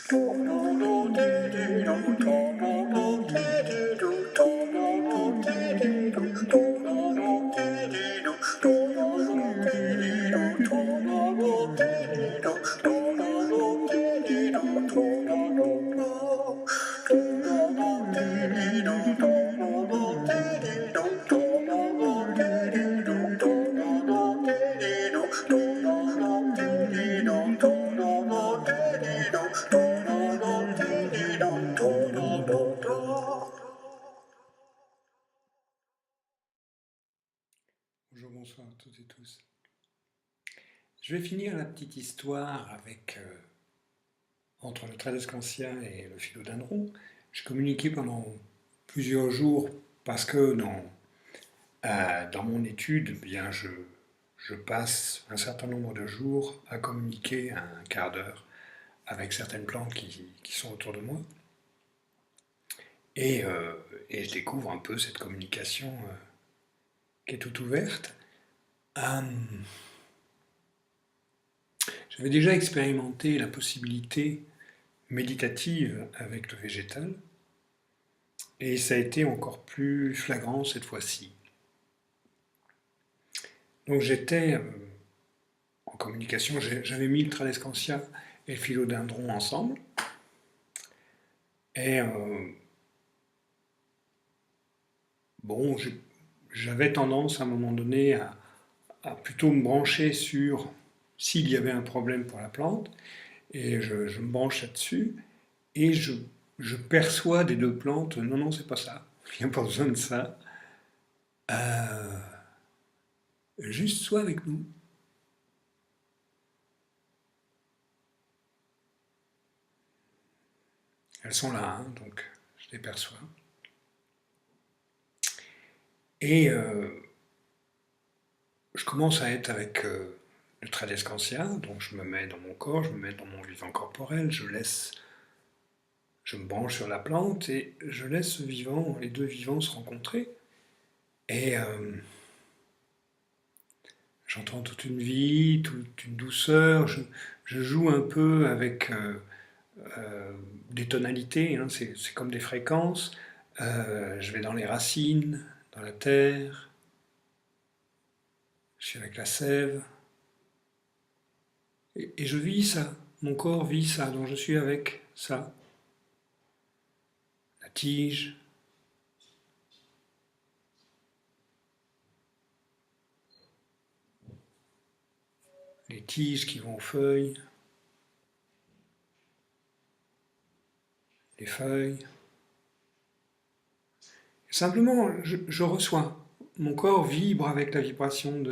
Bonjour, bonsoir à toutes et tous. Je vais finir la petite histoire avec entre le Tradescantia et le philodendron. J'ai communiqué pendant plusieurs jours parce que dans mon étude, eh bien, je passe un certain nombre de jours à communiquer un quart d'heure avec certaines plantes qui sont autour de moi. Et, euh, et je découvre un peu cette communication qui est toute ouverte. J'avais déjà expérimenté la possibilité méditative avec le végétal, et ça a été encore plus flagrant cette fois-ci. Donc j'étais en communication, j'avais mis le Tradescantia et le philodendron ensemble, et bon, j'avais tendance à un moment donné à plutôt me brancher sur s'il y avait un problème pour la plante, et je me branche là-dessus, et je perçois des deux plantes, non, non, c'est pas ça, il n'y a pas besoin de ça. Juste sois avec nous. Elles sont là, hein, donc je les perçois. Et je commence à être avec le Tradescantia, donc je me mets dans mon corps, je me mets dans mon vivant corporel, je me branche sur la plante et je laisse ce vivant, les deux vivants se rencontrer. Et j'entends toute une vie, toute une douceur, je joue un peu avec des tonalités, hein, c'est comme des fréquences. Je vais dans les racines, dans la terre, je suis avec la sève, et je vis ça, mon corps vit ça, donc je suis avec ça. La tige, les tiges qui vont aux feuilles, les feuilles. Simplement, je reçois. Mon corps vibre avec la vibration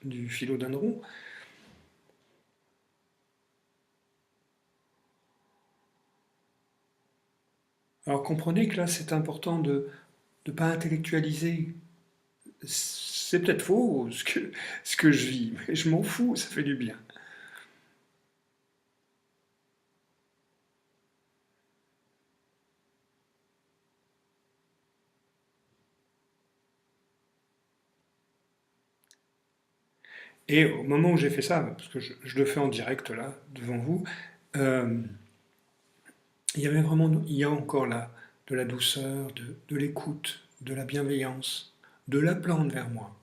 du philodendron. Alors comprenez que là, c'est important de ne pas intellectualiser. C'est peut-être faux ce que je vis, mais je m'en fous, ça fait du bien. Et au moment où j'ai fait ça, parce que je le fais en direct là, devant vous, euh, il y a encore là de la douceur, de l'écoute, de la bienveillance, de la plante vers moi.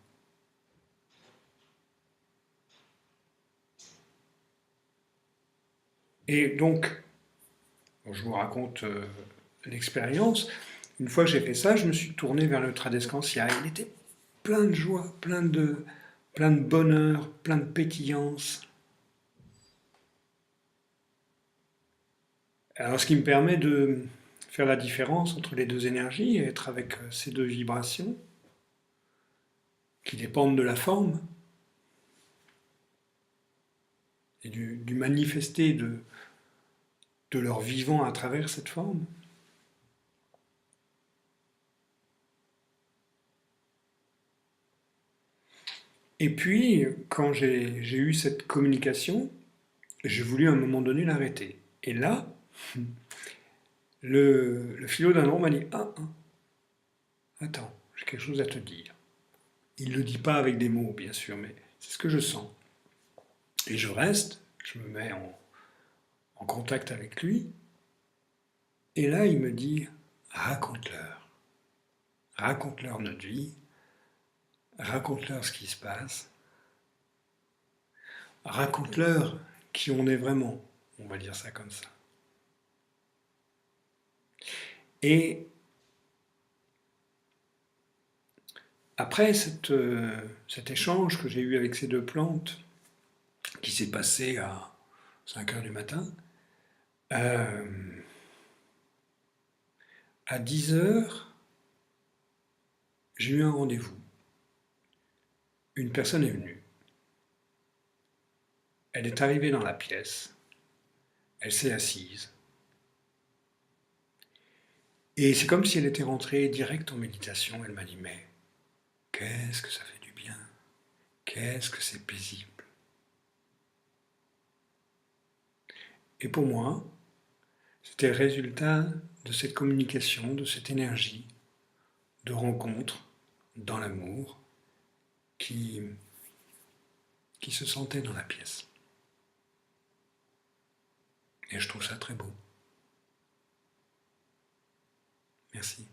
Et donc, je vous raconte l'expérience. Une fois que j'ai fait ça, je me suis tourné vers le Tradescantia. Il était plein de joie, plein de bonheur, plein de pétillance. Alors, ce qui me permet de faire la différence entre les deux énergies et être avec ces deux vibrations qui dépendent de la forme et du manifester de leur vivant à travers cette forme. Et puis, quand j'ai eu cette communication, j'ai voulu à un moment donné l'arrêter. Et là, le philodendron m'a dit ah, attends, j'ai quelque chose à te dire. Il ne le dit pas avec des mots, bien sûr, mais c'est ce que je sens. Et je reste, je me mets en contact avec lui, Et là, il me dit, raconte-leur. Raconte-leur notre vie, raconte-leur ce qui se passe, raconte-leur qui on est vraiment, on va dire ça comme ça. Et après cet échange que j'ai eu avec ces deux plantes, qui s'est passé à 5 heures du matin, à 10 heures, j'ai eu un rendez-vous. Une personne est venue. Elle est arrivée dans la pièce. Elle s'est assise. Et c'est comme si elle était rentrée direct en méditation. Elle m'a dit, mais qu'est-ce que ça fait du bien? Qu'est-ce que c'est paisible? Et pour moi, c'était le résultat de cette communication, de cette énergie, de rencontre dans l'amour qui se sentait dans la pièce. Et je trouve ça très beau. Merci.